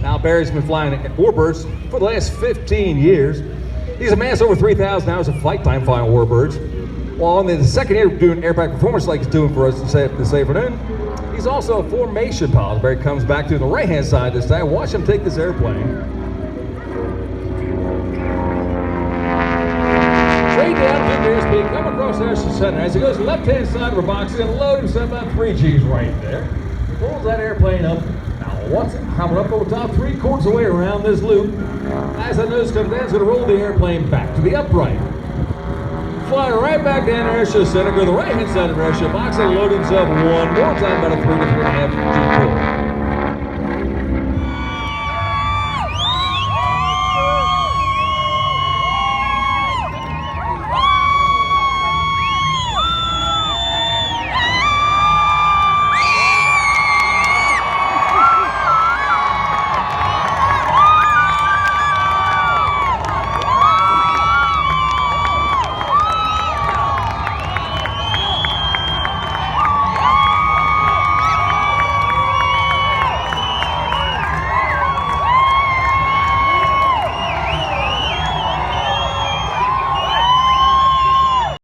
Now Barry's been flying Warbirds for the last 15 years. He's amassed over 3,000 hours of flight time flying Warbirds. While in the second year doing airback performance like he's doing for us this afternoon, he's also a formation pilot. Barry comes back to the right-hand side this time. Watch him take this airplane. Straight down to airspeed, come across the center. As he goes to the left-hand side of the box, he's going to load himself about 3 Gs right there. Pulls that airplane up. Watch it coming up over top 3/4 of the way around this loop. As the nose comes down, it's going to roll the airplane back to the upright. Fly right back down to airshow center, go to the right-hand side of the airshow box and load himself one more time, about a 3 to 3.5 G pull.